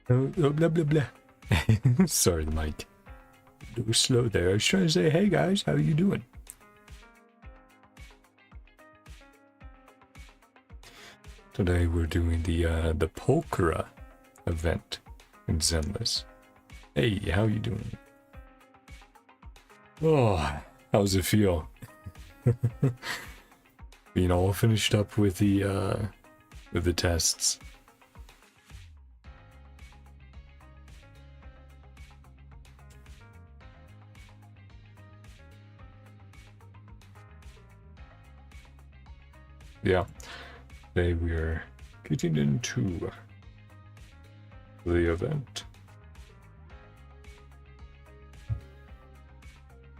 Oh, blah, blah, blah. Sorry, the mic. A little slow there. I was trying to say, hey guys, how you doing? Today we're doing the Polkara event in Zenless. Hey, how you doing? Oh, how's it feel? Being all finished up with the tests. Yeah, today we are getting into the event.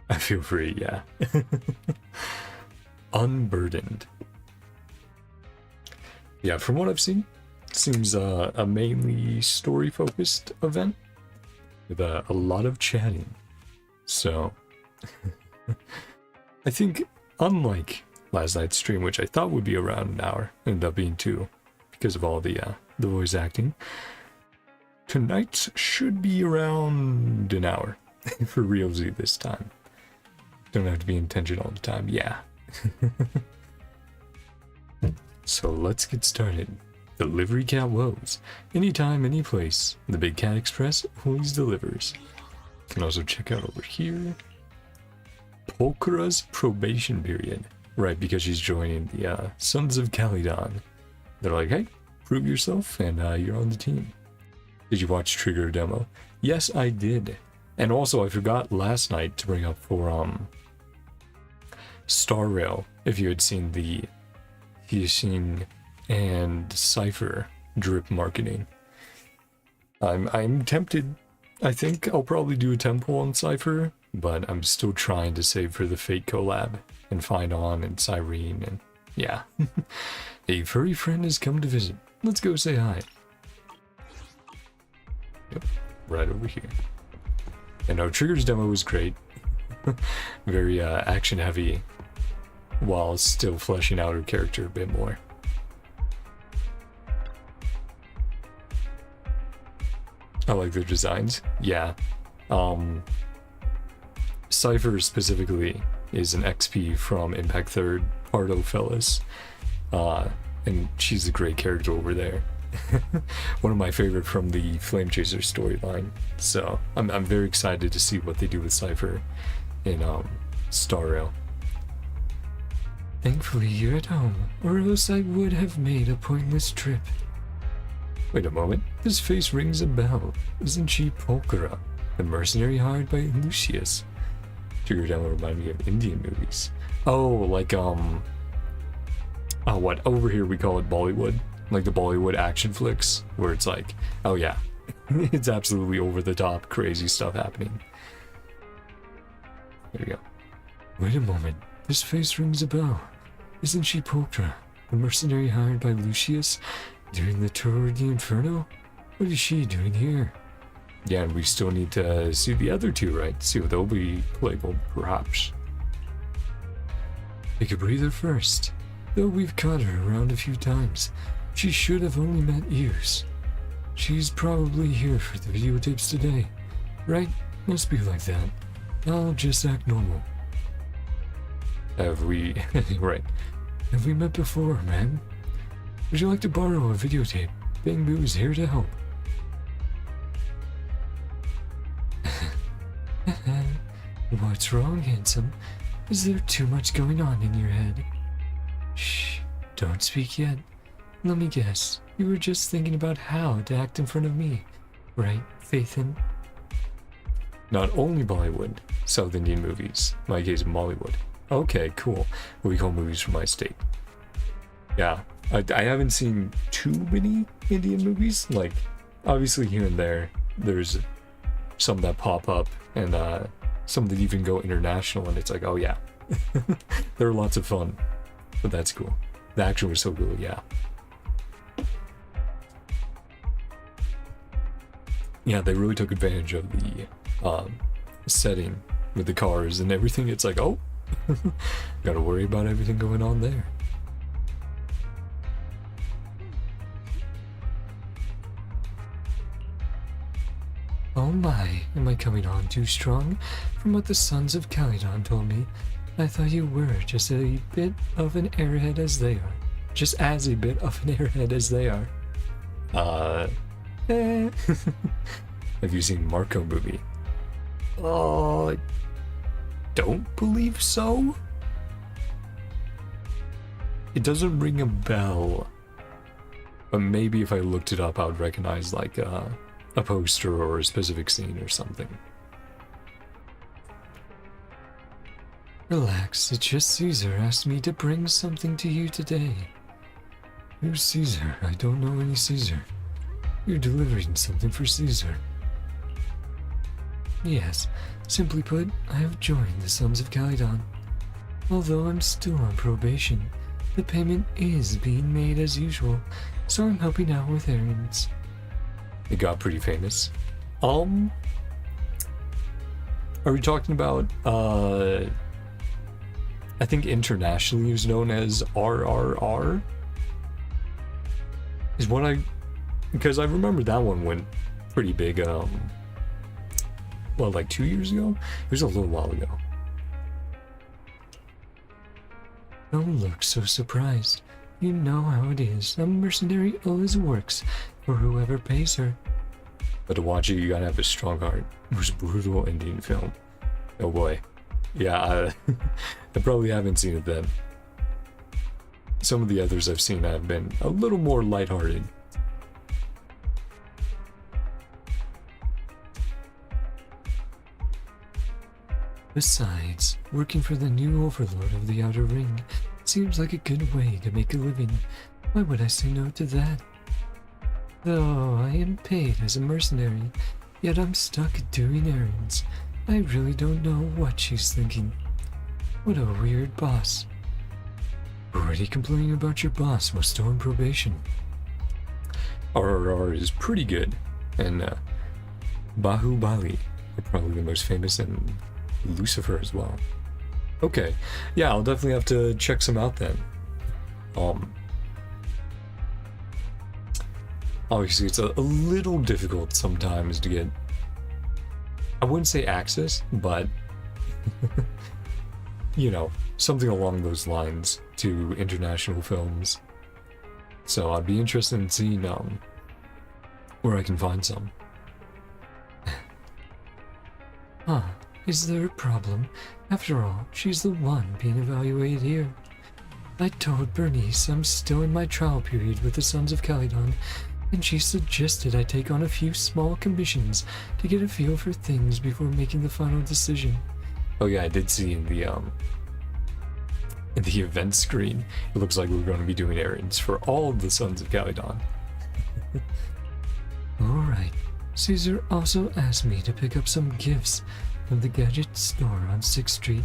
I feel free, yeah. Unburdened. Yeah, from what I've seen, it seems a mainly story-focused event with a lot of chatting. So, I think, unlike last night's stream, which I thought would be around an hour, ended up being 2 because of all the voice acting, tonight's should be around an hour for realsy this time. Don't have to be intention all the time, yeah. So let's get started. Delivery Cat Woes. Anytime, any place. The Big Cat Express always delivers. You can also check out over here. Polkara's probation period. Right, because she's joining the Sons of Calydon. They're like, hey, prove yourself and you're on the team. Did you watch Trigger demo? Yes, I did. And also I forgot last night to bring up for Star Rail, if you had seen the Hyacin and Cypher drip marketing. I'm tempted. I think I'll probably do a temple on Cypher, but I'm still trying to save for the Fate collab and find On and Cyrene, and yeah. A furry friend has come to visit. Let's go say hi. Yep, right over here. And no, Trigger's demo was great. Very action heavy, while still fleshing out her character a bit more. I like their designs. Yeah. Cypher specifically is an XP from Impact 3rd, Pardo Fellas. And she's a great character over there. One of my favorite from the Flame Chaser storyline. So I'm very excited to see what they do with Cypher in Star Rail. Thankfully you're at home, or else I would have made a pointless trip. Wait a moment, this face rings a bell. Isn't she Polkara, the mercenary hired by Lucius? Trigger demo remind me of Indian movies. Oh, like what over here we call it Bollywood, like the Bollywood action flicks, where it's like, oh yeah, it's absolutely over the top, crazy stuff happening. There you go. Wait a moment, this face rings a bell. Isn't she Polkara, the mercenary hired by Lucius during the tour of the Inferno? What is she doing here? Yeah, and we still need to see the other two, right? See what they'll be labeled, perhaps. Take a breather first. Though we've caught her around a few times, she should have only met ears. She's probably here for the videotapes today, right? Must be like that. I'll just act normal. Have we... right. Have we met before, man? Would you like to borrow a videotape? Bang Boo's here to help. What's wrong, handsome? Is there too much going on in your head? Shh, don't speak yet. Let me guess, you were just thinking about how to act in front of me, right, Faithin? Not only Bollywood, South Indian movies, my case Mollywood. Okay, cool. What we call movies from my state. Yeah, I haven't seen too many Indian movies. Like, obviously here and there, there's some that pop up, and some that even go international, and it's like, oh yeah. They're lots of fun, but that's cool. The action was so good, yeah. Yeah, they really took advantage of the setting with the cars and everything. It's like, oh, gotta worry about everything going on there. Oh my, am I coming on too strong? From what the Sons of Calydon told me, I thought you were just a bit of an airhead as they are. Just as a bit of an airhead as they are. Have you seen Marco movie? Don't believe so? It doesn't ring a bell. But maybe if I looked it up, I would recognize like a poster or a specific scene or something. Relax, it's just Caesar asked me to bring something to you today. Who's Caesar? I don't know any Caesar. You're delivering something for Caesar. Yes, simply put, I have joined the Sons of Calydon. Although I'm still on probation, the payment is being made as usual, so I'm helping out with errands. It got pretty famous. Are we talking about, I think internationally is known as RRR? Is what because I remember that one went pretty big, well, like 2 years ago? It was a little while ago. Don't look so surprised. You know how it is. A mercenary always works for whoever pays her. But to watch it, you gotta have a strong heart. It was a brutal Indian film. Oh boy. Yeah, I probably haven't seen it then. Some of the others I've seen have been a little more lighthearted. Besides, working for the new overlord of the Outer Ring seems like a good way to make a living. Why would I say no to that? Though I am paid as a mercenary, yet I'm stuck doing errands. I really don't know what she's thinking. What a weird boss. Already complaining about your boss while still on probation. RRR is pretty good, and Bahubali are probably the most famous, and Lucifer as well. Okay, yeah, I'll definitely have to check some out then. Obviously it's a little difficult sometimes to get, I wouldn't say access, but you know, something along those lines to international films. So I'd be interested in seeing where I can find some. Huh. Is there a problem? After all, she's the one being evaluated here. I told Bernice I'm still in my trial period with the Sons of Calydon, and she suggested I take on a few small commissions to get a feel for things before making the final decision. Oh yeah, I did see in the event screen, it looks like we're going to be doing errands for all of the Sons of Calydon. Alright, Caesar also asked me to pick up some gifts from the gadget store on 6th Street,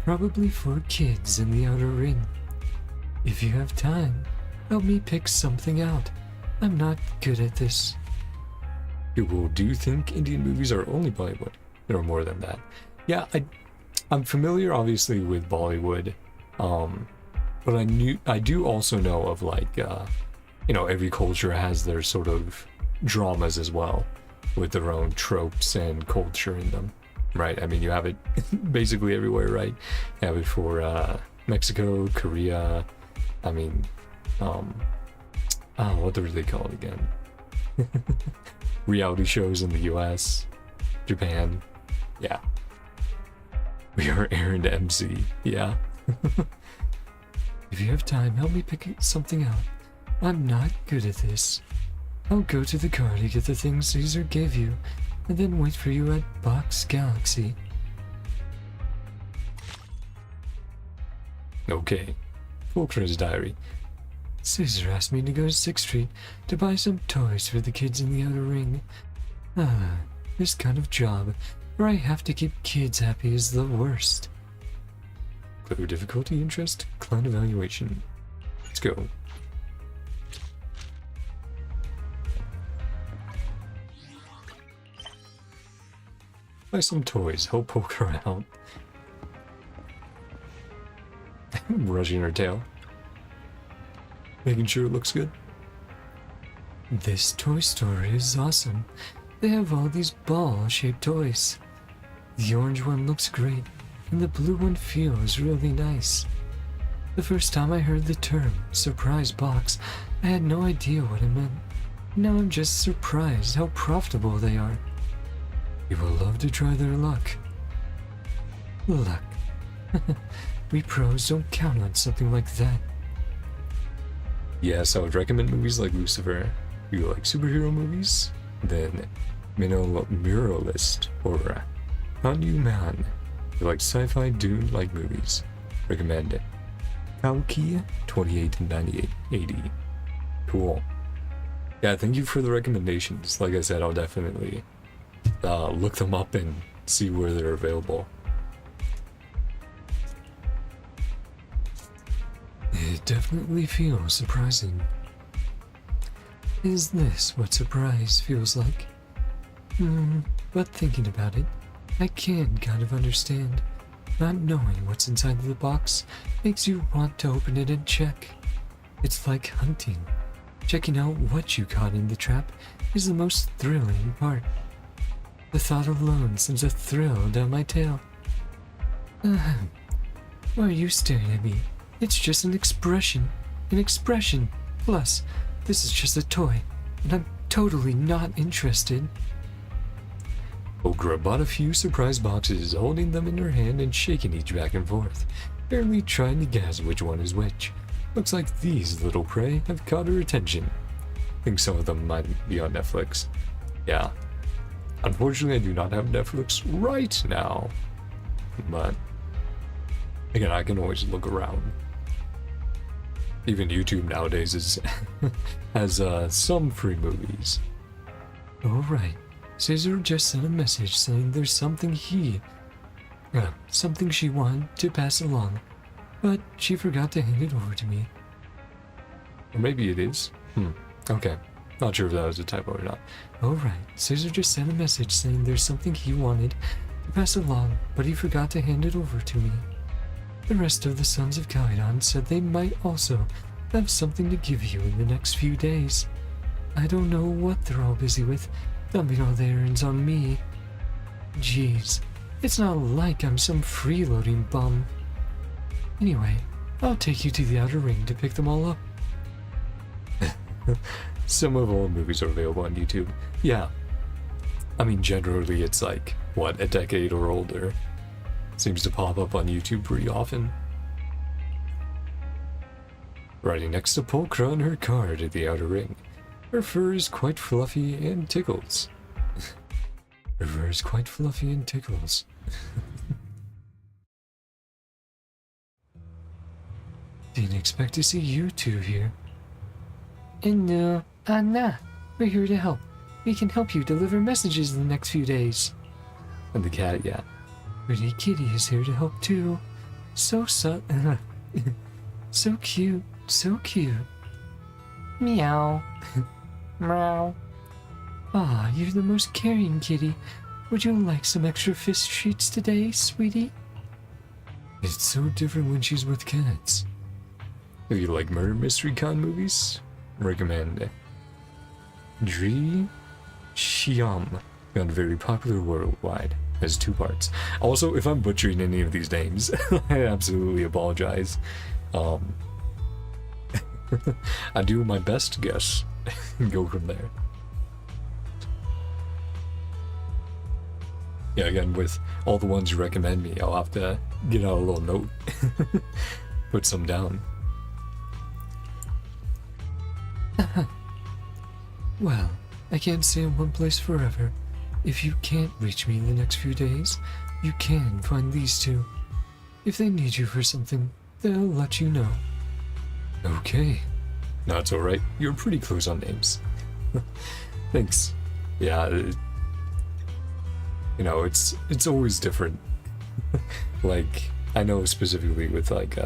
probably for kids in the Outer Ring. If you have time, help me pick something out. I'm not good at this. People do think Indian movies are only Bollywood. There are more than that. Yeah, I'm familiar obviously with Bollywood, but I do also know of like, you know, every culture has their sort of dramas as well, with their own tropes and culture in them. Right, I mean, you have it basically everywhere, right? You have it for Mexico, Korea, I mean, what are they called again? Reality shows in the US, Japan, yeah. We are Aaron to MC, yeah. If you have time, help me pick something out. I'm not good at this. I'll go to the car to get the things Caesar gave you, and then wait for you at Box Galaxy. Okay. Fulcrum's diary. Caesar asked me to go to 6th Street to buy some toys for the kids in the Outer Ring. This kind of job, where I have to keep kids happy, is the worst. Clear difficulty, interest, client evaluation. Let's go. Buy some toys, help poke her out. Brushing her tail. Making sure it looks good. This toy store is awesome. They have all these ball-shaped toys. The orange one looks great, and the blue one feels really nice. The first time I heard the term surprise box, I had no idea what it meant. Now I'm just surprised how profitable they are. People love to try their luck. Luck. We pros don't count on something like that. Yes, I would recommend movies like Lucifer. If you like superhero movies, then Muralist or Man. If you like sci-fi Dune-like movies, recommend it. Kalki 289880. Cool. Yeah, thank you for the recommendations. Like I said, I'll definitely look them up and see where they're available. It definitely feels surprising. Is this what surprise feels like? But thinking about it, I can kind of understand. Not knowing what's inside the box makes you want to open it and check. It's like hunting. Checking out what you caught in the trap is the most thrilling part. The thought alone sends a thrill down my tail. Why are you staring at me? It's just an expression. An expression. Plus, this is just a toy, and I'm totally not interested. Okra bought a few surprise boxes, holding them in her hand and shaking each back and forth, barely trying to guess which one is which. Looks like these little prey have caught her attention. I think some of them might be on Netflix. Yeah. Unfortunately, I do not have Netflix right now. But, again, I can always look around. Even YouTube nowadays has some free movies. Alright. Caesar just sent a message saying there's something something she wanted to pass along, but she forgot to hand it over to me. Or maybe it is. Okay. Not sure if that was a typo or not. Alright, Caesar just sent a message saying there's something he wanted to pass along, but he forgot to hand it over to me. The rest of the Sons of Calydon said they might also have something to give you in the next few days. I don't know what they're all busy with, dumping all their errands on me. Jeez, it's not like I'm some freeloading bum. Anyway, I'll take you to the Outer Ring to pick them all up. Some of all movies are available on YouTube. Yeah. I mean, generally it's like, what, a decade or older. Seems to pop up on YouTube pretty often. Riding next to Pulchra in her car to the Outer Ring. Her fur is quite fluffy and tickles. Her fur is quite fluffy and tickles. Didn't expect to see you two here. And nah, we're here to help. We can help you deliver messages in the next few days. And the cat, yeah. Pretty Kitty is here to help too. So so cute, so cute. Meow. Meow. Ah, you're the most caring kitty. Would you like some extra fish treats today, sweetie? It's so different when she's with cats. If you like murder mystery con movies, recommend Dri Shiam. Found very popular worldwide. Has 2 parts. Also, if I'm butchering any of these names, I absolutely apologize. I do my best to guess and go from there. Yeah, again, with all the ones you recommend me, I'll have to get out a little note. Put some down. Well, I can't stay in one place forever. If you can't reach me in the next few days, you can find these two. If they need you for something, they'll let you know. Okay. That's alright. You're pretty close on names. Thanks. Yeah, you know, it's always different. Like, I know specifically with like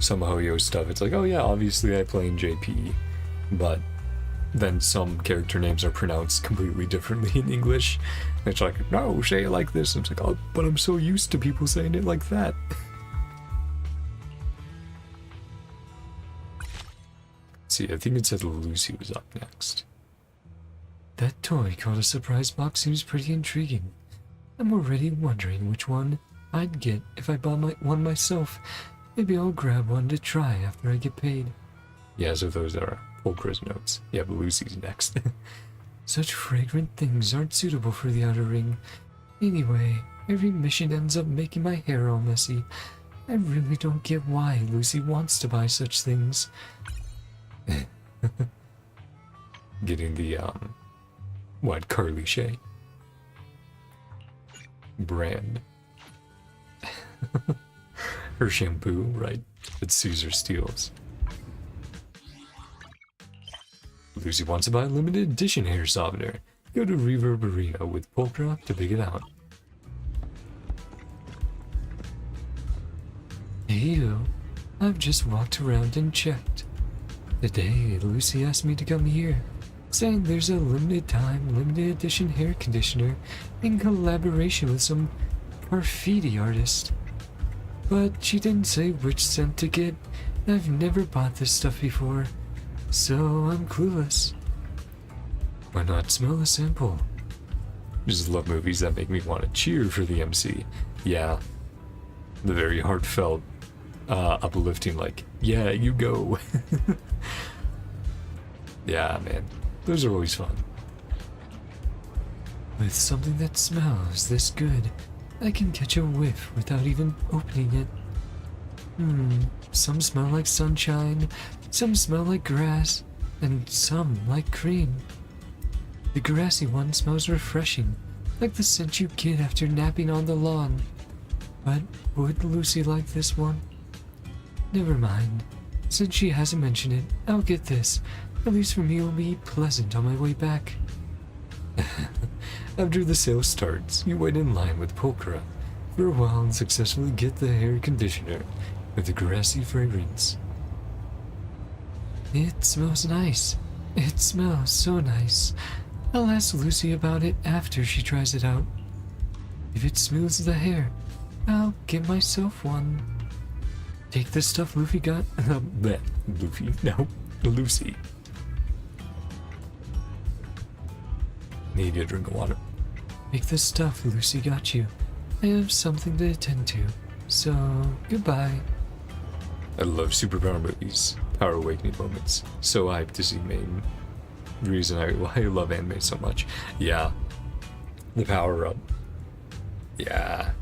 some Hoyo stuff, it's like, oh yeah, obviously I play in JP, but then some character names are pronounced completely differently in English. And it's like, no, say it like this. And it's like, oh, but I'm so used to people saying it like that. See, I think it said Lucy was up next. That toy called a surprise box seems pretty intriguing. I'm already wondering which one I'd get if I bought one myself. Maybe I'll grab one to try after I get paid. Yeah, so those are Pulchra's notes. Yeah, but Lucy's next. Such fragrant things aren't suitable for the outer ring. Anyway, every mission ends up making my hair all messy. I really don't get why Lucy wants to buy such things. Getting the, what, Carliche brand. Her shampoo, right? It's Caesar steals. Lucy wants to buy a limited edition hair softener. Go to Reverb Arena with Pulchra to pick it out. Hey you, I've just walked around and checked. Today, Lucy asked me to come here, saying there's a limited time, limited edition hair conditioner in collaboration with some graffiti artist. But she didn't say which scent to get. I've never bought this stuff before, so I'm clueless. Why not smell a sample? Just love movies that make me want to cheer for the MC. Yeah, the very heartfelt, uplifting, like, yeah, you go. Yeah, man, those are always fun. With something that smells this good, I can catch a whiff without even opening it. Some smell like sunshine, some smell like grass, and some like cream. The grassy one smells refreshing, like the scent you get after napping on the lawn. But would Lucy like this one? Never mind. Since she hasn't mentioned it, I'll get this. At least for me, it'll be pleasant on my way back. After the sale starts, you wait in line with Pulchra for a while and successfully get the hair conditioner with the grassy fragrance. It smells nice. It smells so nice. I'll ask Lucy about it after she tries it out. If it smooths the hair, I'll get myself one. Take the stuff Luffy got. Luffy? No, Lucy. Need a drink of water. Take the stuff Lucy got you. I have something to attend to, so goodbye. I love superpower movies, power awakening moments. So hyped to see main reason I love anime so much. Yeah, the power up. Yeah,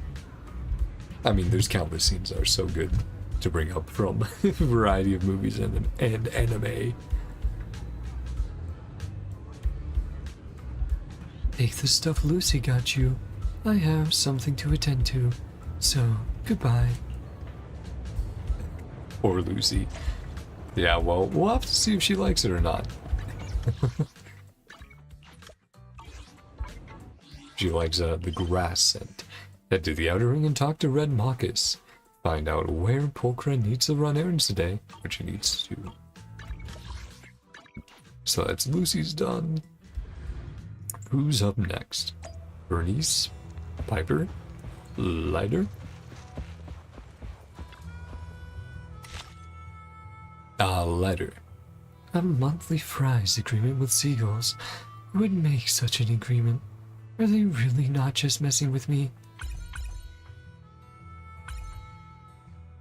I mean, there's countless scenes that are so good to bring up from a variety of movies and anime. Take the stuff Lucy got you. I have something to attend to, so goodbye. Poor Lucy. Yeah, well, we'll have to see if she likes it or not. She likes the grass scent. Head to the outer ring and talk to Red Marcus. Find out where Pulchra needs to run errands today, which he needs to. So that's Lucy's done. Who's up next? Bernice? Piper? Lighter? Lighter. A monthly fries agreement with seagulls. Who would make such an agreement? Are they really not just messing with me?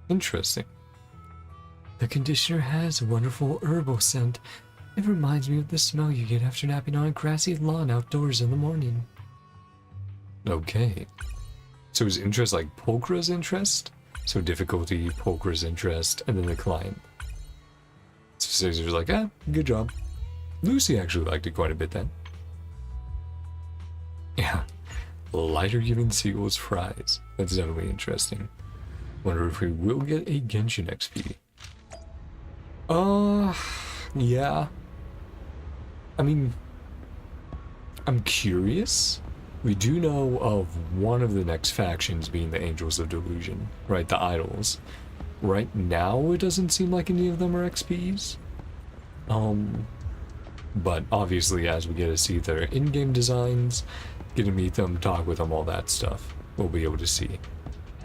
Interesting. The conditioner has a wonderful herbal scent. It reminds me of the smell you get after napping on a grassy lawn outdoors in the morning. Okay. So his interest like Pulchra's interest? So difficulty, Pulchra's interest, and then the client. So Caesar's like, good job. Lucy actually liked it quite a bit then. Yeah. Lighter giving seagulls fries. That's definitely interesting. Wonder if we will get a Genshin XP. Yeah. I mean, I'm curious. We do know of one of the next factions being the Angels of Delusion, right? The idols. Right now, it doesn't seem like any of them are XPs. But obviously, as we get to see their in-game designs, get to meet them, talk with them, all that stuff, we'll be able to see.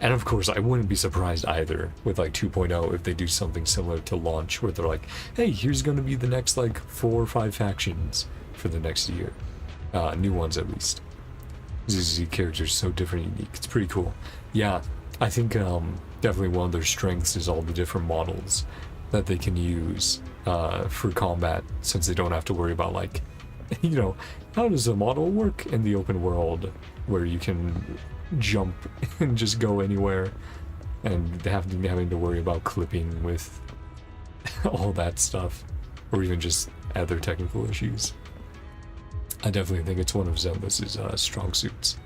And of course, I wouldn't be surprised either with like 2.0 if they do something similar to launch, where they're like, hey, here's going to be the next like 4 or 5 factions for the next year. New ones at least. ZZ characters so different and unique. It's pretty cool. Yeah, I think definitely one of their strengths is all the different models that they can use for combat, since they don't have to worry about, like, you know, how does a model work in the open world where you can jump and just go anywhere, and having to worry about clipping with all that stuff, or even just other technical issues. I definitely think it's one of Zenless's strong suits.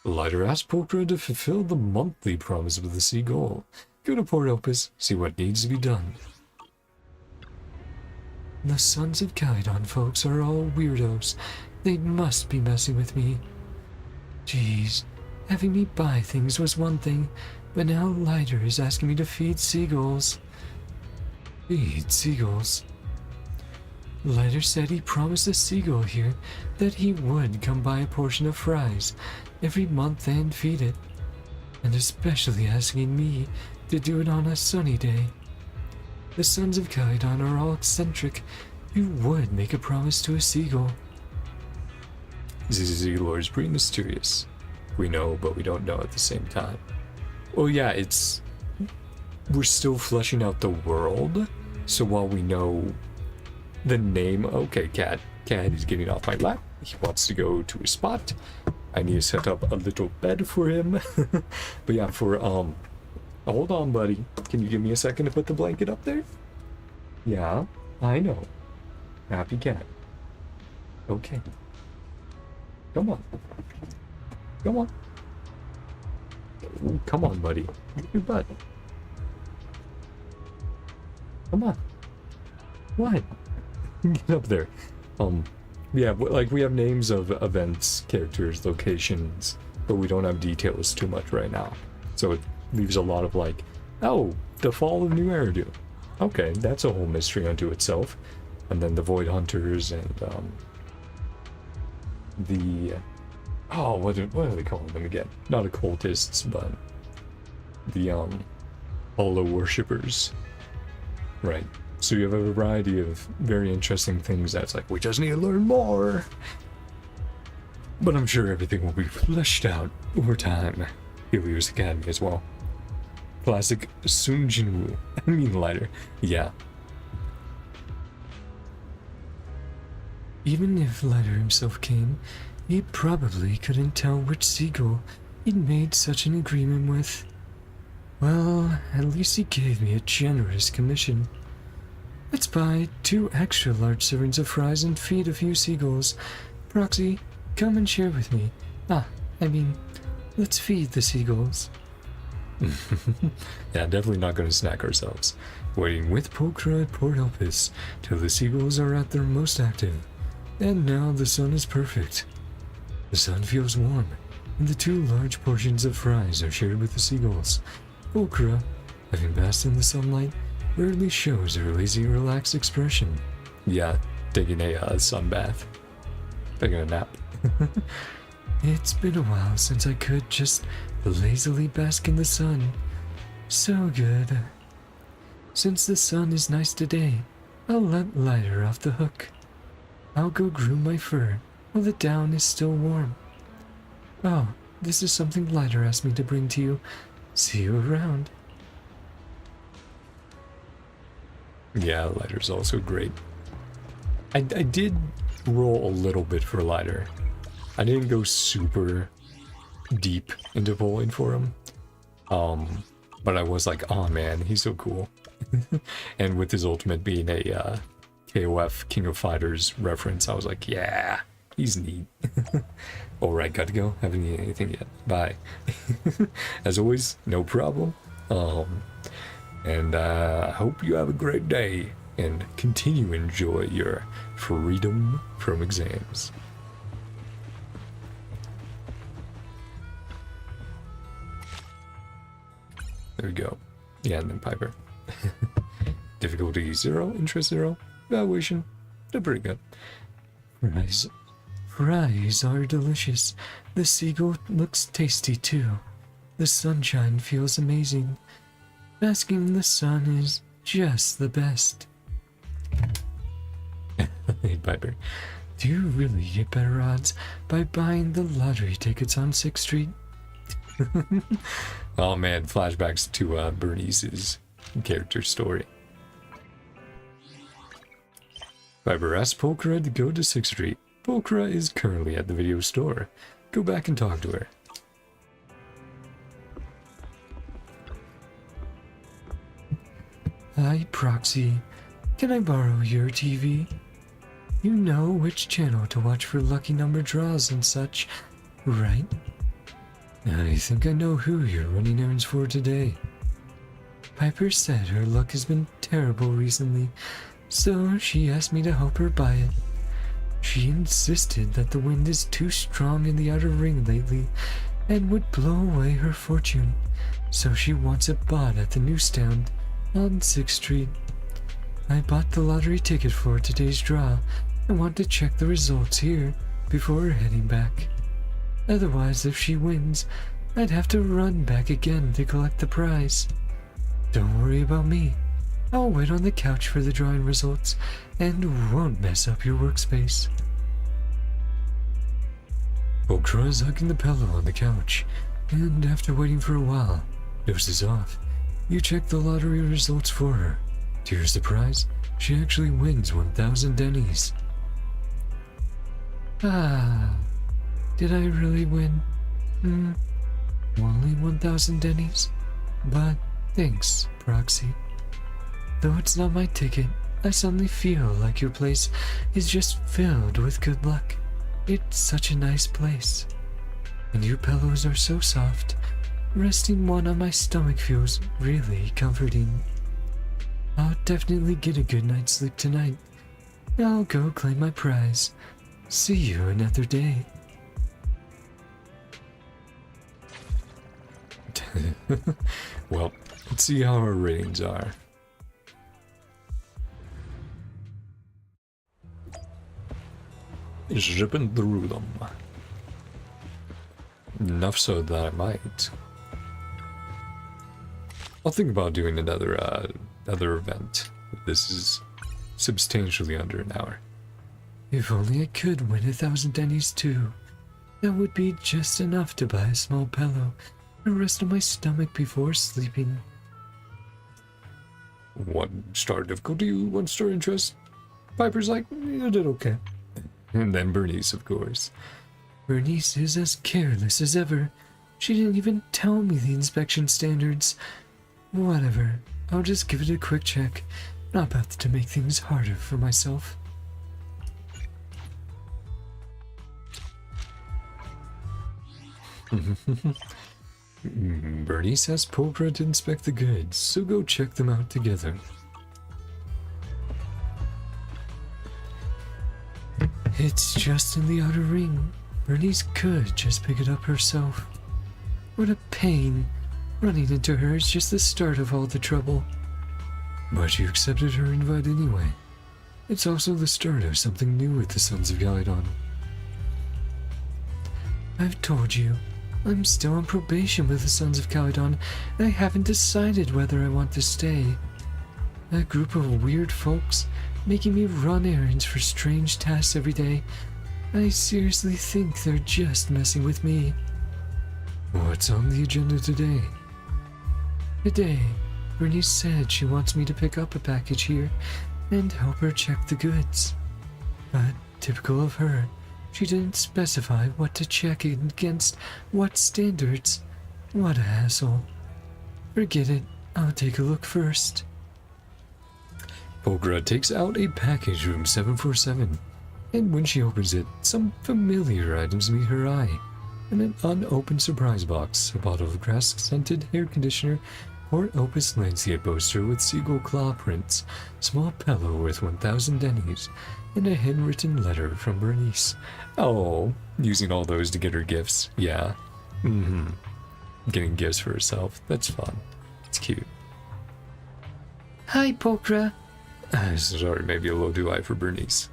Lighter asked Pokra to fulfill the monthly promise with the seagull. Go to Port Opus, see what needs to be done. The sons of Kaidon folks are all weirdos. They must be messing with me. Jeez, having me buy things was one thing, but now Lighter is asking me to feed seagulls. Feed seagulls? Lighter said he promised a seagull here that he would come buy a portion of fries every month and feed it, and especially asking me to do it on a sunny day. The sons of Kaidon are all eccentric. Who would make a promise to a seagull? ZZ lore is pretty mysterious. We know, but we don't know at the same time. Oh yeah, we're still fleshing out the world, so while we know the name... Okay, Cat is getting off my lap. He wants to go to a spot. I need to set up a little bed for him. But yeah, hold on, buddy. Can you give me a second to put the blanket up there? Yeah, I know. Happy cat. Okay. Come on. Come on. Come on, buddy. Get your butt. Come on. What? Get up there. Yeah, like we have names of events, characters, locations, but we don't have details too much right now. So it leaves a lot of like, oh, the fall of New Eridu. Okay, that's a whole mystery unto itself. And then the Void Hunters and oh, what are they calling them again? Not occultists, but the Holo worshippers. Right. So you have a variety of very interesting things that's like, we just need to learn more. But I'm sure everything will be fleshed out over time. Helios Academy as well. Classic Sun Jinwoo. I mean Lighter. Yeah. Even if Lighter himself came, he probably couldn't tell which seagull he'd made such an agreement with. Well, at least he gave me a generous commission. Let's buy 2 extra large servings of fries and feed a few seagulls. Proxy, come and share with me. Let's feed the seagulls. Yeah, definitely not going to snack ourselves. Waiting with Pokra at Port Elpis till the seagulls are at their most active. And now the sun is perfect. The sun feels warm, and the 2 large portions of fries are shared with the seagulls. Pokra, having basked in the sunlight, rarely shows her lazy, relaxed expression. Yeah, taking a sun bath. Taking a nap. It's been a while since I could just lazily bask in the sun. So good. Since the sun is nice today, I'll let Lighter off the hook. I'll go groom my fur while the down is still warm. Oh, this is something Lighter asked me to bring to you. See you around. Yeah, Lighter's also great. I did roll a little bit for Lighter. I didn't go super deep into pulling for him. But I was like, oh man, he's so cool. And with his ultimate being a KOF King of Fighters reference, I was like, yeah, he's neat. Alright, got to go. Haven't eaten anything yet. Bye. As always, no problem. And I hope you have a great day and continue to enjoy your freedom from exams. There we go. Yeah, and then Piper. Difficulty 0, interest 0, valuation, they're pretty good. Fries are delicious. The seagull looks tasty too. The sunshine feels amazing. Basking in the sun is just the best. Piper. Do you really get better odds by buying the lottery tickets on 6th Street? Oh man, flashbacks to Bernice's character story. Piper asks Polkra to go to 6th Street. Polkra is currently at the video store. Go back and talk to her. Hi, Proxy. Can I borrow your TV? You know which channel to watch for lucky number draws and such, right? I think I know who you're running errands for today. Piper said her luck has been terrible recently, so she asked me to help her buy it. She insisted that the wind is too strong in the outer ring lately and would blow away her fortune, so she wants it bought at the newsstand on 6th Street. I bought the lottery ticket for today's draw and want to check the results here before heading back. Otherwise, if she wins, I'd have to run back again to collect the prize. Don't worry about me. I'll wait on the couch for the drawing results and won't mess up your workspace. Polkra is hugging the pillow on the couch, and after waiting for a while, dozes off. You check the lottery results for her. To your surprise, she actually wins 1,000 Dennies. Ah, did I really win? Only 1,000 Dennies? But thanks, Proxy. Though it's not my ticket, I suddenly feel like your place is just filled with good luck. It's such a nice place. And your pillows are so soft. Resting one on my stomach feels really comforting. I'll definitely get a good night's sleep tonight. I'll go claim my prize. See you another day. Well, let's see how our ratings are. Zipping through them. Enough so that I might. I'll think about doing another event. This is substantially under an hour. If only I could win 1,000 Dennies too. That would be just enough to buy a small pillow and rest on my stomach before sleeping. 1-star difficulty, 1-star interest. Piper's like, you did okay. And then Bernice, of course. Bernice is as careless as ever. She didn't even tell me the inspection standards. Whatever, I'll just give it a quick check. Not about to make things harder for myself. Bernice asked Polkra to inspect the goods, so go check them out together. It's just in the outer ring. Bernice could just pick it up herself. What a pain. Running into her is just the start of all the trouble. But you accepted her invite anyway. It's also the start of something new with the Sons of Galidon. I've told you, I'm still on probation with the Sons of Galidon, and I haven't decided whether I want to stay. A group of weird folks making me run errands for strange tasks every day. I seriously think they're just messing with me. What's on the agenda today? Today, Bernice said she wants me to pick up a package here and help her check the goods. But typical of her, she didn't specify what to check against what standards. What a hassle. Forget it, I'll take a look first. Polkra takes out a package from 747, and when she opens it, some familiar items meet her eye. In an unopened surprise box, a bottle of grass-scented hair conditioner, Port Opus landscape poster with seagull claw prints, small pillow worth 1,000 Dennies, and a handwritten letter from Bernice. Oh, using all those to get her gifts. Yeah. Getting gifts for herself. That's fun. It's cute. Hi, Polkra. Sorry, maybe a little too high for Bernice.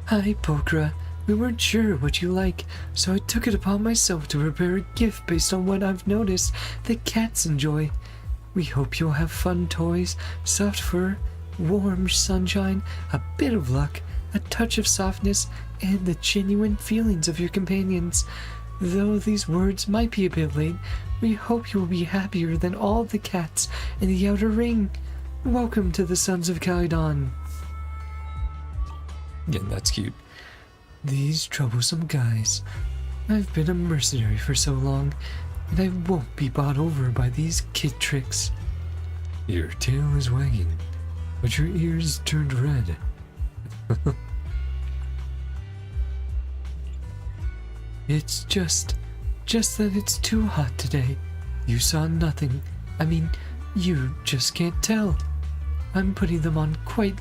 Hi, Polkra. We weren't sure what you like, so I took it upon myself to prepare a gift based on what I've noticed that cats enjoy. We hope you'll have fun toys, soft fur, warm sunshine, a bit of luck, a touch of softness, and the genuine feelings of your companions. Though these words might be a bit late, we hope you will be happier than all the cats in the outer ring. Welcome to the Sons of Calydon. Yeah, that's cute. These troublesome guys. I've been a mercenary for so long, and I won't be bought over by these kid tricks. Your tail is wagging, but your ears turned red. It's just that it's too hot today. You saw nothing. I mean, you just can't tell. I'm putting them on a quite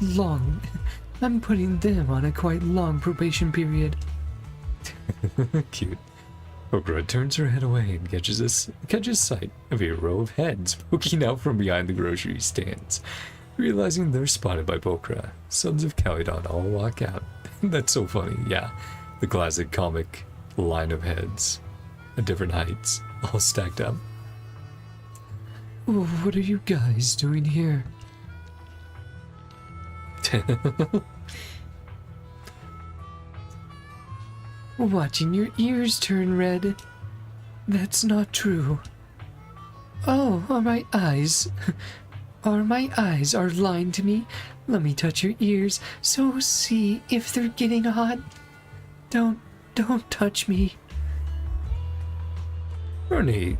long probation period. Cute. Okra turns her head away and catches sight of a row of heads poking out from behind the grocery stands. Realizing they're spotted by Pokra, Sons of Calydon all walk out. That's so funny, yeah. The classic comic line of heads at different heights, all stacked up. What are you guys doing here? Watching your ears turn red. That's not true. Oh, are my eyes lying to me? Let me touch your ears so see if they're getting hot. Don't touch me. Ernie,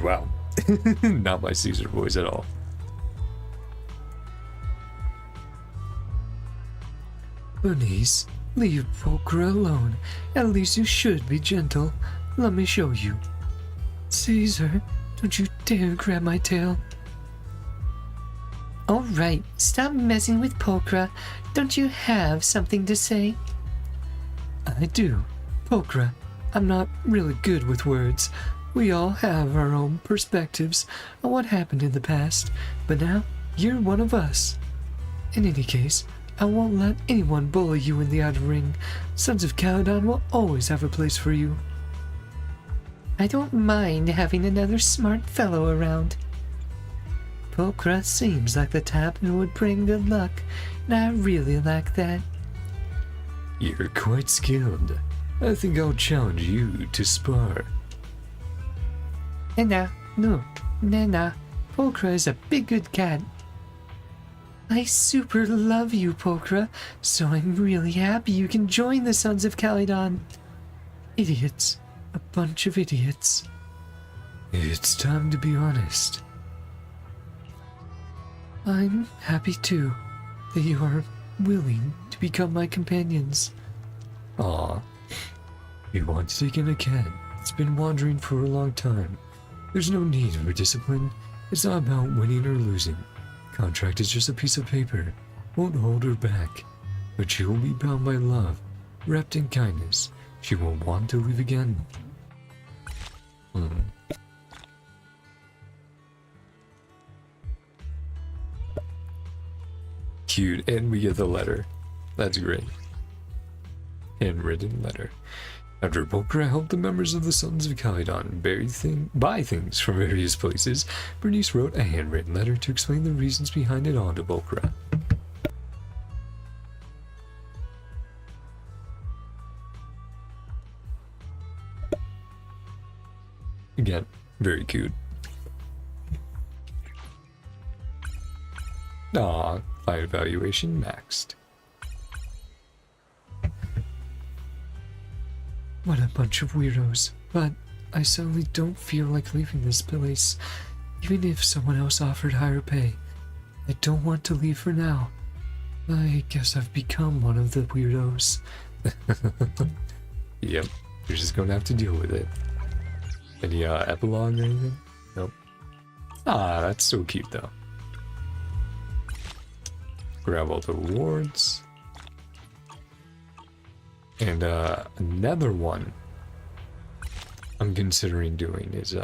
wow. Not my Caesar voice at all. Bernice, leave Pokra alone. At least you should be gentle. Let me show you. Caesar, don't you dare grab my tail. All right, stop messing with Pokra. Don't you have something to say? I do. Pokra, I'm not really good with words. We all have our own perspectives on what happened in the past, but now you're one of us. In any case, I won't let anyone bully you in the outer ring. Sons of Calydon will always have a place for you. I don't mind having another smart fellow around. Pokra seems like the type who would bring good luck, and I really like that. You're quite skilled. I think I'll challenge you to spar. No. Pokra is a big good cat. I super love you, Pokra, so I'm really happy you can join the Sons of Calydon. Idiots. A bunch of idiots. It's time to be honest. I'm happy too that you are willing to become my companions. Aw. You want to take in a cat that's been wandering for a long time. There's no need for discipline. It's not about winning or losing. Contract is just a piece of paper. Won't hold her back. But she will be bound by love, wrapped in kindness. She won't want to leave again. Cute, and we get the letter. That's great. Handwritten letter. After Pokra helped the members of the Sons of Calydon buy things from various places, Bernice wrote a handwritten letter to explain the reasons behind it all to Pokra. Again, very cute. Aw, client evaluation maxed. What a bunch of weirdos, but I suddenly don't feel like leaving this place, even if someone else offered higher pay. I don't want to leave for now. I guess I've become one of the weirdos. Yep, you're just gonna have to deal with it. Any epilogue or anything? Nope. Ah, that's so cute though. Grab all the rewards. And another one I'm considering doing is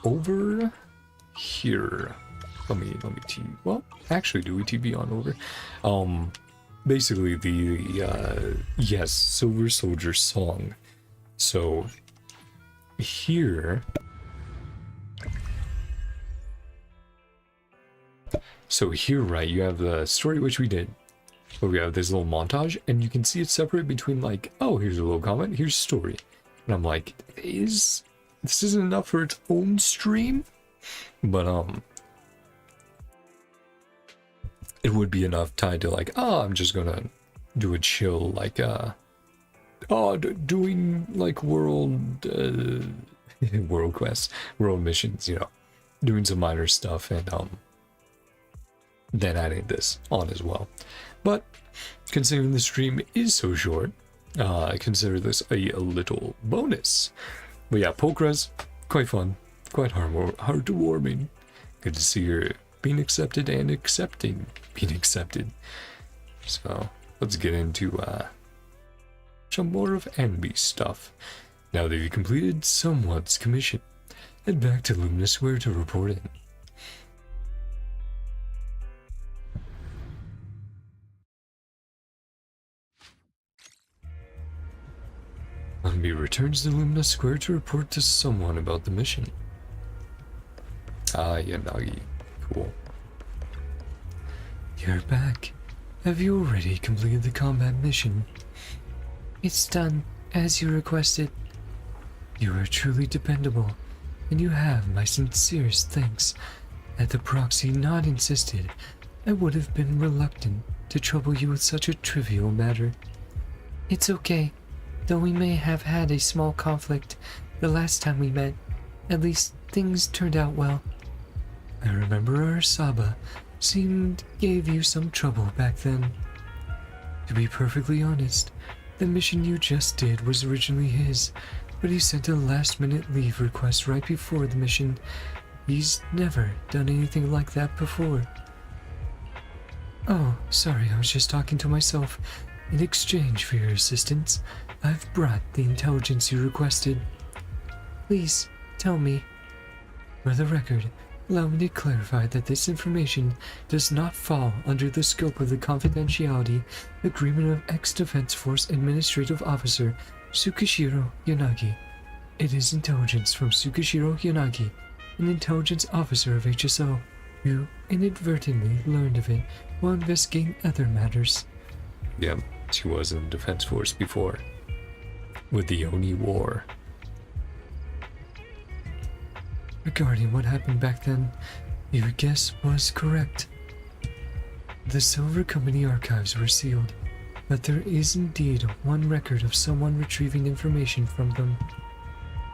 over here. Let me TV. Well, actually, do we TV on over? Basically the yes, Silver Soldier song. So here... So here, right, you have the story which we did. But we have this little montage, and you can see it's separate between like, oh, here's a little comment, here's story. And I'm like, this isn't enough for its own stream? But, it would be enough tied to like, oh, I'm just gonna do a chill, like, doing like world quests, world missions, you know, doing some minor stuff, and, then adding this on as well. But considering the stream is so short, I consider this a little bonus. But yeah, Pokras, quite fun, quite heartwarming. Good to see her being accepted and accepting being accepted. So let's get into some more of Anby's stuff. Now that you've completed someone's commission, head back to Lumina Square to report in. Anby returns to Lumina Square to report to someone about the mission. Ah, Yanagi. Cool. You're back. Have you already completed the combat mission? It's done, as you requested. You are truly dependable, and you have my sincerest thanks. Had the proxy not insisted, I would have been reluctant to trouble you with such a trivial matter. It's okay. Though we may have had a small conflict the last time we met, at least things turned out well. I remember Arasaba gave you some trouble back then. To be perfectly honest, the mission you just did was originally his, but he sent a last-minute leave request right before the mission. He's never done anything like that before. Oh, sorry, I was just talking to myself. In exchange for your assistance, I've brought the intelligence you requested. Please, tell me. For the record, allow me to clarify that this information does not fall under the scope of the confidentiality agreement of ex-Defense Force Administrative Officer Tsukishiro Yanagi. It is intelligence from Tsukishiro Yanagi, an intelligence officer of HSO, who inadvertently learned of it while investigating other matters. Yep, she was in Defense Force before. With the Oni War. Regarding what happened back then, your guess was correct. The Silver Company archives were sealed, but there is indeed one record of someone retrieving information from them.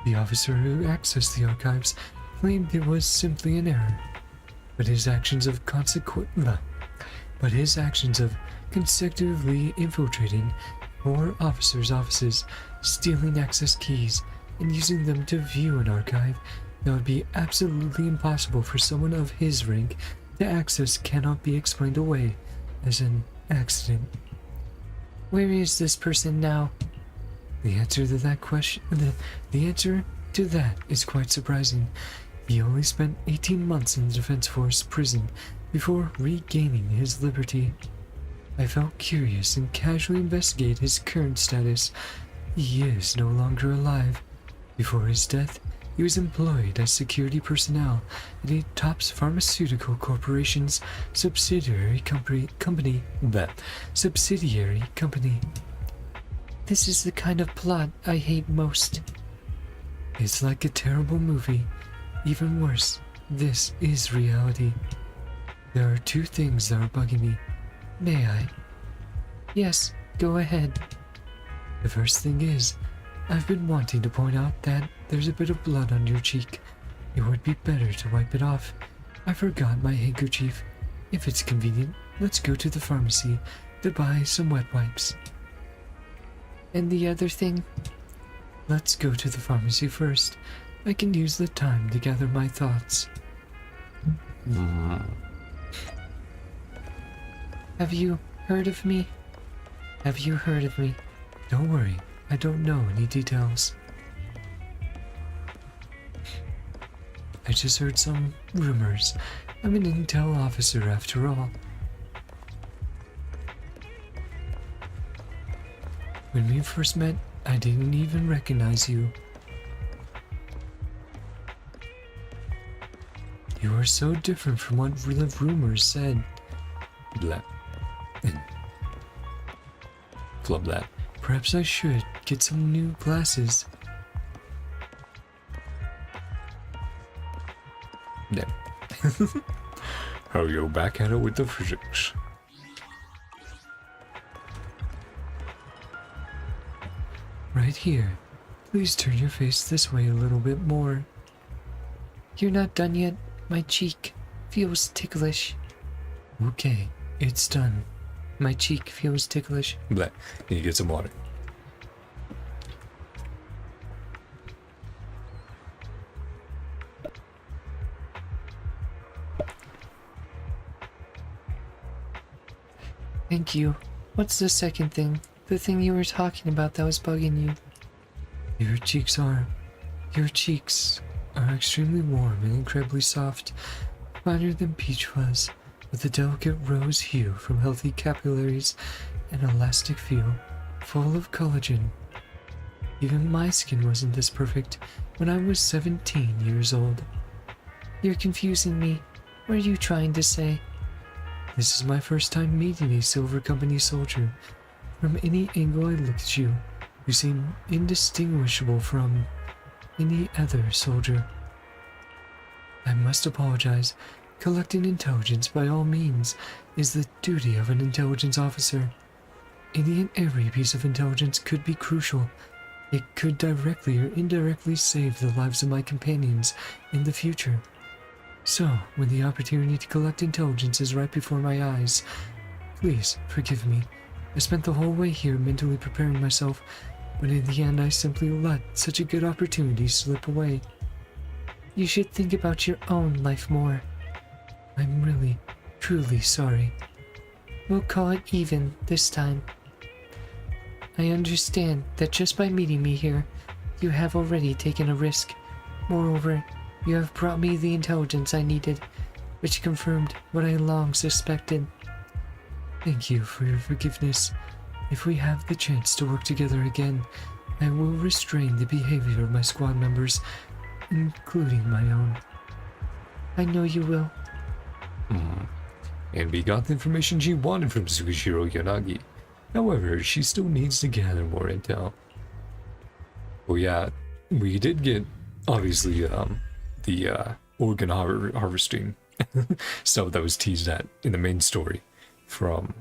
The officer who accessed the archives claimed it was simply an error, but his actions of consecutively infiltrating 4 officers' offices, stealing access keys, and using them to view an archive that would be absolutely impossible for someone of his rank to access cannot be explained away as an accident. Where is this person now? The answer to that question, the answer to that is quite surprising. He only spent 18 months in the Defense Force prison before regaining his liberty. I felt curious and casually investigated his current status. He is no longer alive. Before his death, he was employed as security personnel at a top pharmaceutical corporation's subsidiary company. This is the kind of plot I hate most. It's like a terrible movie. Even worse, this is reality. There are 2 things that are bugging me. May I? Yes, go ahead. The first thing is, I've been wanting to point out that there's a bit of blood on your cheek. It would be better to wipe it off. I forgot my handkerchief. If it's convenient, let's go to the pharmacy to buy some wet wipes. And the other thing? Let's go to the pharmacy first. I can use the time to gather my thoughts. Have you heard of me? Have you heard of me? Don't worry, I don't know any details. I just heard some rumors. I'm an intel officer after all. When we first met, I didn't even recognize you. You are so different from what the rumors said. Blah. Flub that. Perhaps I should get some new glasses. There. How you back at it with the physics? Right here. Please turn your face this way a little bit more. You're not done yet. My cheek feels ticklish. Okay, it's done. My cheek feels ticklish. Blah. Need to get some water. Thank you. What's the second thing? The thing you were talking about that was bugging you. Your cheeks are extremely warm and incredibly soft, finer than peach fuzz, with a delicate rose hue from healthy capillaries and elastic feel, full of collagen. Even my skin wasn't this perfect when I was 17 years old. You're confusing me. What are you trying to say? This is my first time meeting a Silver Company soldier. From any angle I look at you, you seem indistinguishable from any other soldier. I must apologize. Collecting intelligence, by all means, is the duty of an intelligence officer. Any and every piece of intelligence could be crucial. It could directly or indirectly save the lives of my companions in the future. So, when the opportunity to collect intelligence is right before my eyes, please forgive me. I spent the whole way here mentally preparing myself, but in the end I simply let such a good opportunity slip away. You should think about your own life more. I'm really, truly sorry. We'll call it even this time. I understand that just by meeting me here, you have already taken a risk. Moreover, you have brought me the intelligence I needed, which confirmed what I long suspected. Thank you for your forgiveness. If we have the chance to work together again, I will restrain the behavior of my squad members, including my own. I know you will. And we got the information she wanted from Tsukishiro Yanagi. However, she still needs to gather more intel. Oh yeah, we did get, obviously, the organ harvesting stuff that was teased at in the main story from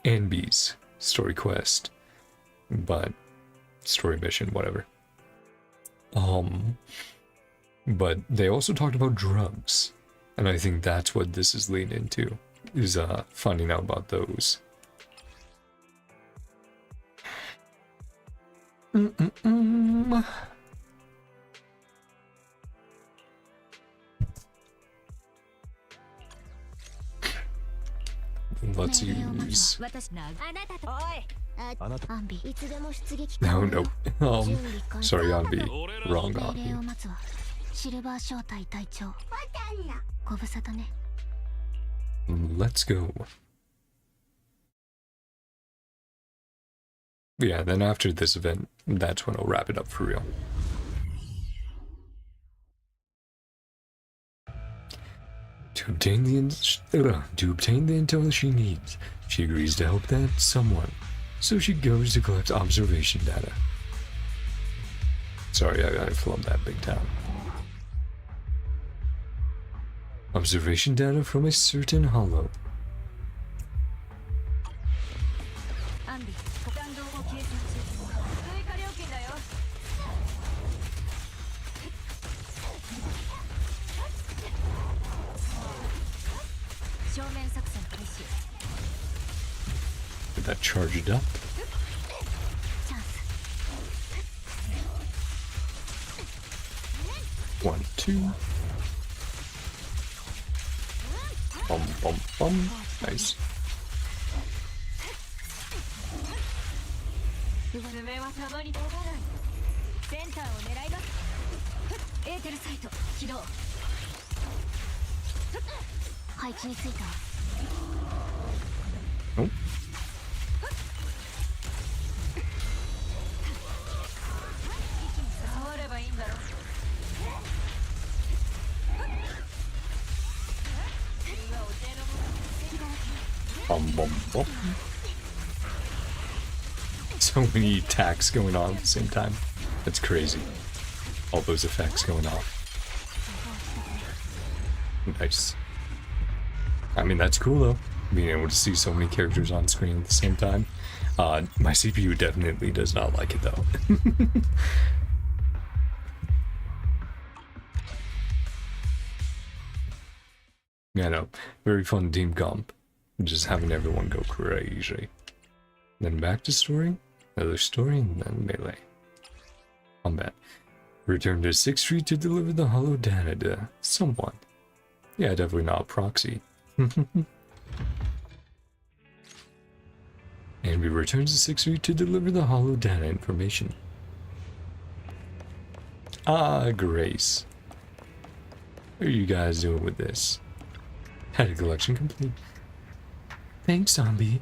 Anby's story quest, but story mission, whatever. But they also talked about drugs, and I think that's what this is leading into, is finding out about those. Let's use... No, no. Sorry, Anby. Wrong Anby. Let's go. Yeah, then after this event, that's when I'll wrap it up for real. To obtain the intel she needs, she agrees to help that someone. So she goes to collect observation data. Sorry, I flubbed that big time. Observation data from a certain hollow. Get that charged up. One, two. Bum, bum, bum. Nice. Oh. Bum. So many attacks going on at the same time. That's crazy. All those effects going off. Nice. I mean, that's cool though. Being able to see so many characters on screen at the same time. My CPU definitely does not like it though. Yeah, no. Very fun team comp. Just having everyone go crazy. Then back to story, another story, and then melee. Combat. Return to 6th Street to deliver the hollow data to someone. Yeah, definitely not a proxy. And we return to 6th Street to deliver the hollow data information. Ah, Grace. What are you guys doing with this? Data collection complete. Thanks, Zombie.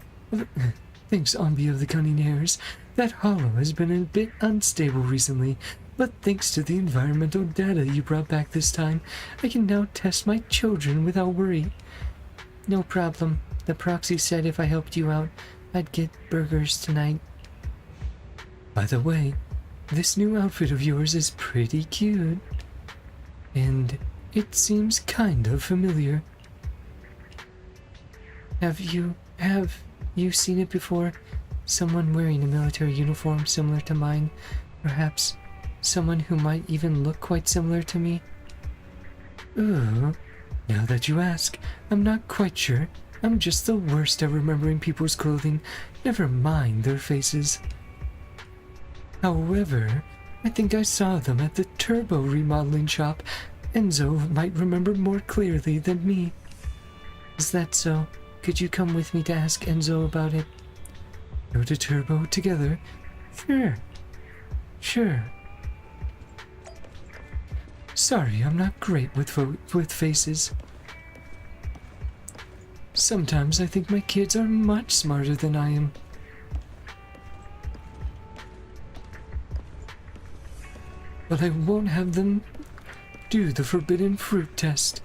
Thanks, Zombie of the Cunning Hairs. That hollow has been a bit unstable recently, but thanks to the environmental data you brought back this time, I can now test my children without worry. No problem. The proxy said if I helped you out, I'd get burgers tonight. By the way, this new outfit of yours is pretty cute. And it seems kind of familiar. Have you seen it before? Someone wearing a military uniform similar to mine? Perhaps someone who might even look quite similar to me? Ooh, now that you ask, I'm not quite sure. I'm just the worst at remembering people's clothing, never mind their faces. However, I think I saw them at the Turbo remodeling shop. Enzo might remember more clearly than me. Is that so? Could you come with me to ask Enzo about it? Go to Turbo together? Sure. Sorry, I'm not great with faces. Sometimes I think my kids are much smarter than I am. But I won't have them do the forbidden fruit test.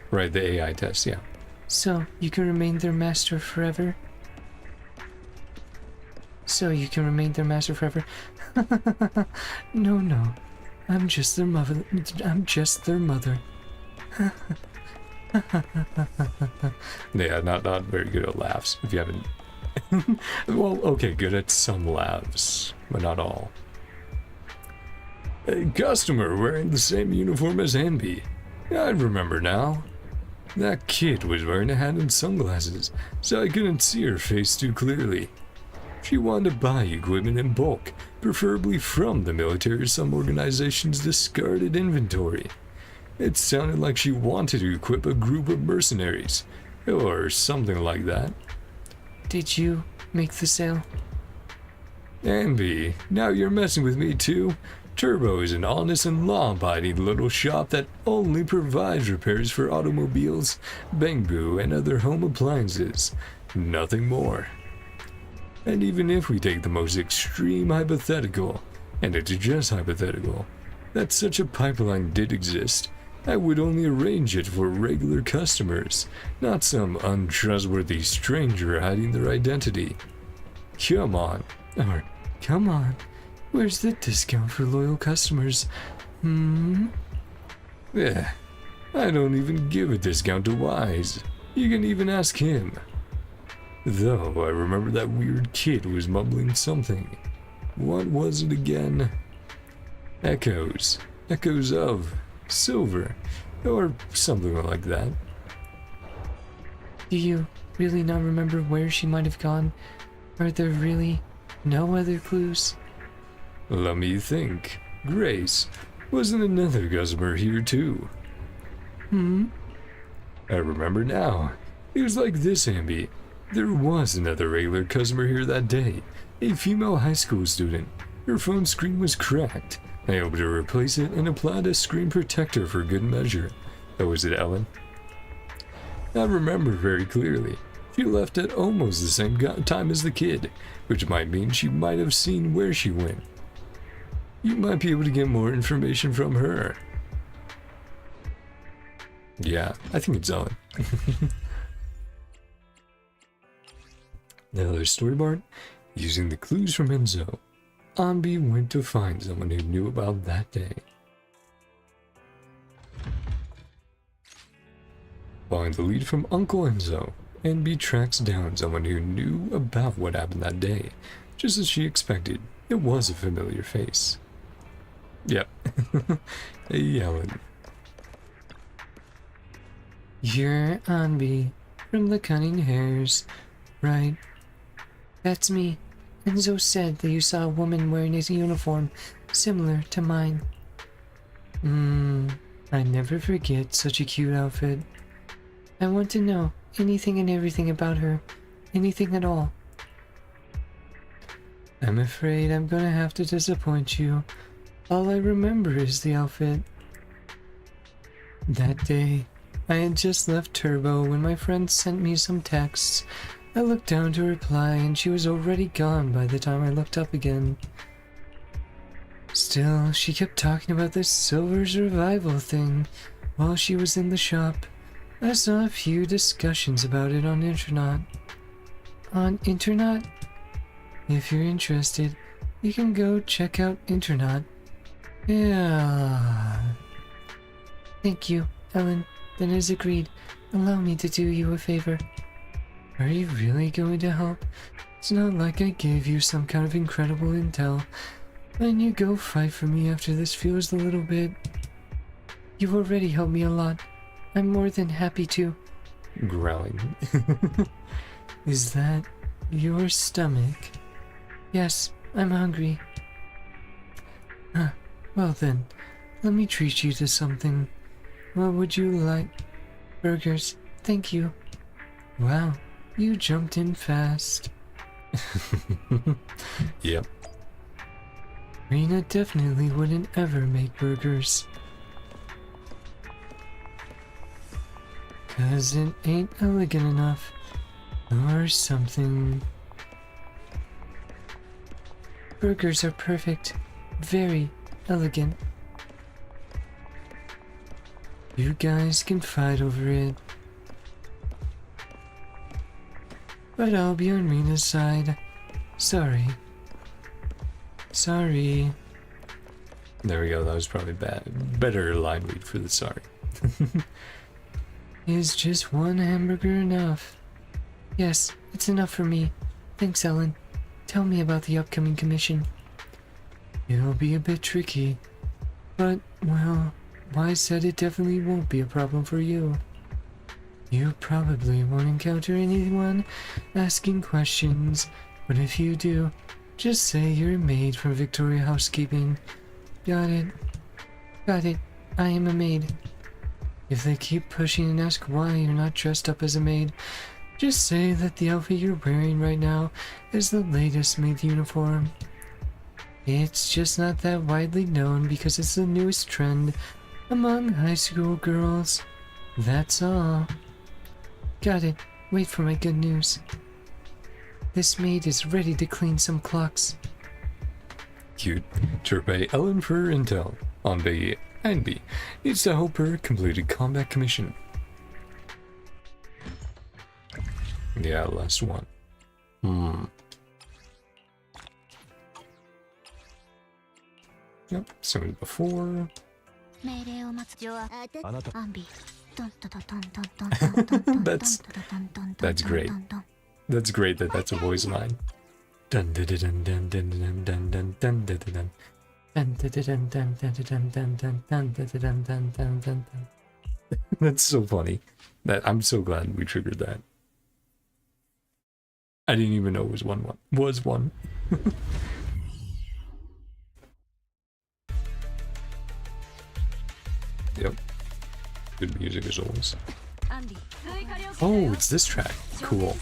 Right, the AI test, yeah. So, you can remain their master forever? No. I'm just their mother. Yeah, not very good at laughs, if you haven't... Well, okay, good at some laughs, but not all. A customer wearing the same uniform as Ambi. I remember now. That kid was wearing a hat and sunglasses, so I couldn't see her face too clearly. She wanted to buy equipment in bulk, preferably from the military or some organization's discarded inventory. It sounded like she wanted to equip a group of mercenaries, or something like that. Did you make the sale? Ambi, now you're messing with me too. Turbo is an honest and law-abiding little shop that only provides repairs for automobiles, bamboo, and other home appliances. Nothing more. And even if we take the most extreme hypothetical, and it's just hypothetical, that such a pipeline did exist, I would only arrange it for regular customers, not some untrustworthy stranger hiding their identity. Come on. Where's the discount for loyal customers? Yeah, I don't even give a discount to Wise. You can even ask him. Though I remember that weird kid was mumbling something. What was it again? Echoes of silver, or something like that. Do you really not remember where she might have gone? Are there really no other clues? Let me think. Grace, wasn't another customer here too? I remember now. It was like this, Ambi. There was another regular customer here that day, a female high school student. Her phone screen was cracked. I helped her replace it and applied a screen protector for good measure. Oh, was it Ellen? I remember very clearly. She left at almost the same time as the kid, which might mean she might have seen where she went. You might be able to get more information from her. Yeah, I think it's Ellen. Another storyboard. Using the clues from Enzo, Anbi went to find someone who knew about that day. Following the lead from Uncle Enzo, Anbi tracks down someone who knew about what happened that day. Just as she expected, it was a familiar face. Yep. Hey, Ellen. You're Anbi from the Cunning Hares, right? That's me. Enzo said that you saw a woman wearing a uniform similar to mine. I never forget such a cute outfit. I want to know anything and everything about her. Anything at all. I'm afraid I'm gonna have to disappoint you. All I remember is the outfit. That day, I had just left Turbo when my friend sent me some texts. I looked down to reply and she was already gone by the time I looked up again. Still, she kept talking about this silver survival thing while she was in the shop. I saw a few discussions about it on internet. On internet? If you're interested, you can go check out internet. Yeah. Thank you, Ellen. Then as agreed, allow me to do you a favor. Are you really going to help? It's not like I gave you some kind of incredible intel. Letting you go fight for me after this feels a little bit... You've already helped me a lot. I'm more than happy to... Growling. Is that your stomach? Yes, I'm hungry. Well then, let me treat you to something. What would you like? Burgers, thank you. Wow, you jumped in fast. Yep. Rena definitely wouldn't ever make burgers. 'Cause it ain't elegant enough. Or something. Burgers are perfect. Very elegant. You guys can fight over it. But I'll be on Rena's side. Sorry. Sorry. There we go, that was probably bad. Better line read for the sorry. Is just one hamburger enough? Yes, it's enough for me. Thanks, Ellen. Tell me about the upcoming commission. It'll be a bit tricky. But, well, Wise said it definitely won't be a problem for you. You probably won't encounter anyone asking questions, but if you do, just say you're a maid from Victoria Housekeeping. Got it. Got it. I am a maid. If they keep pushing and ask why you're not dressed up as a maid, just say that the outfit you're wearing right now is the latest maid uniform. It's just not that widely known because it's the newest trend among high school girls. That's all. Got it. Wait for my good news. This maid is ready to clean some clocks. Cute. Chirpay Ellen for intel. On B and B needs to help her complete a combat commission. Yeah, last one. Yep, same as before. That's great. That's great that that's a voice line. Dun dun dun dun dun dun dun dun dun dun dun. That's so funny. I'm so glad we triggered that. I didn't even know it was one. Yep. Good music as always. Oh, it's this track. Cool.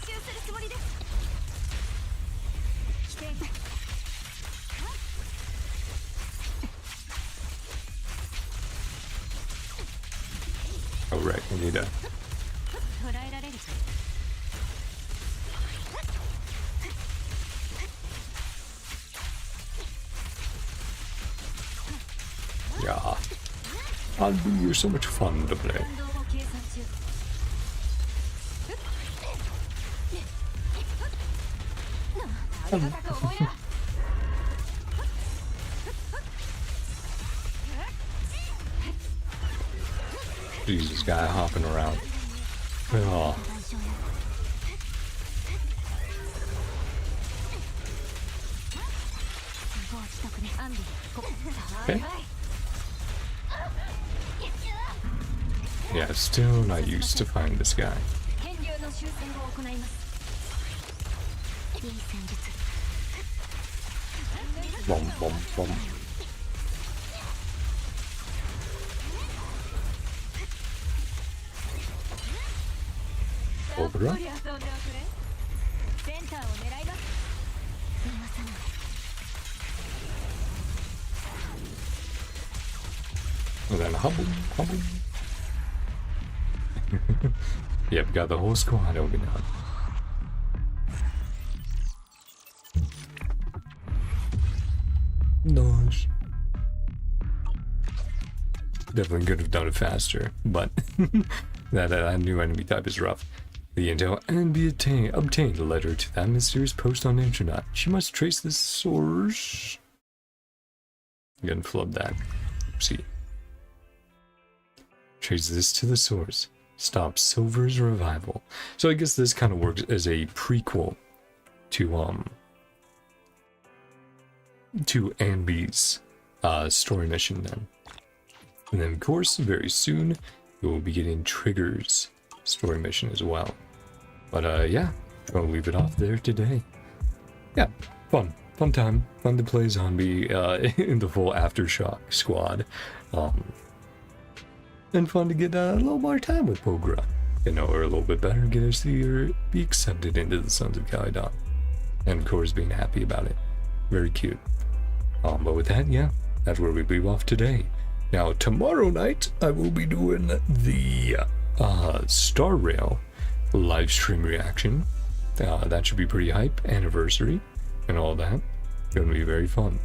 Oh right, we need a... Yeah. You're so much fun to play. Jesus, guy hopping around. Oh. Okay. Yeah, still not used to fighting this guy. Bum, bum, bum. Over up. And then hubble, hubble. Yep, got the whole squad over now. Nice. Definitely could have done it faster, but that new enemy type is rough. The intel and be obtained a letter to that mysterious post on the internet. She must trace the source. Again, flub that. Oopsie. Trace this to the source. Stop Silver's revival. So I guess this kind of works as a prequel to Anby's story mission then. And then of course very soon we will be getting Trigger's story mission as well. But yeah, I'll leave it off there today. Yeah, fun time. Fun to play zombie in the full Aftershock squad. And fun to get a little more time with Pogra. You know her a little bit better, get her to see her be accepted into the Sons of Calydon. And of course being happy about it. Very cute. But with that, yeah, that's where we leave off today. Now tomorrow night I will be doing the Star Rail live stream reaction. That should be pretty hype. Anniversary and all that. Gonna be very fun.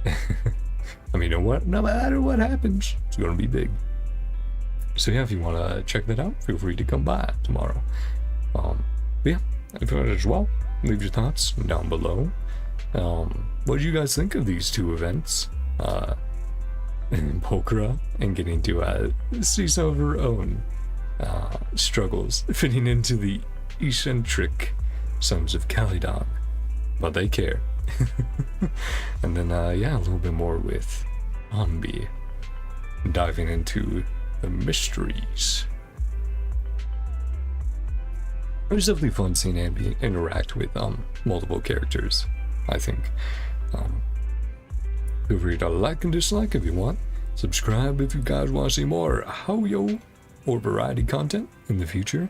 I mean, no matter what happens, it's gonna be big. So yeah, if you want to check that out, feel free to come by tomorrow. But yeah, if you want as well, leave your thoughts down below. What do you guys think of these two events? Pokra and getting to see some of her own struggles fitting into the eccentric Sons of Calydon, but they care. And then yeah, a little bit more with Anby, diving into the mysteries. It was definitely fun seeing Anby interact with multiple characters, I think. Feel free to like and dislike if you want. Subscribe if you guys want to see more Hao-Yo or variety content in the future.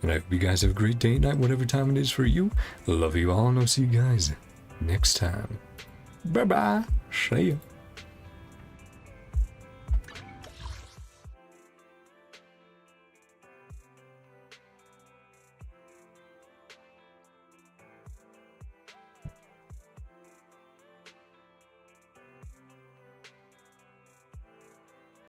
And I hope you guys have a great day, night, whatever time it is for you. Love you all, and I'll see you guys next time. Bye bye. See ya.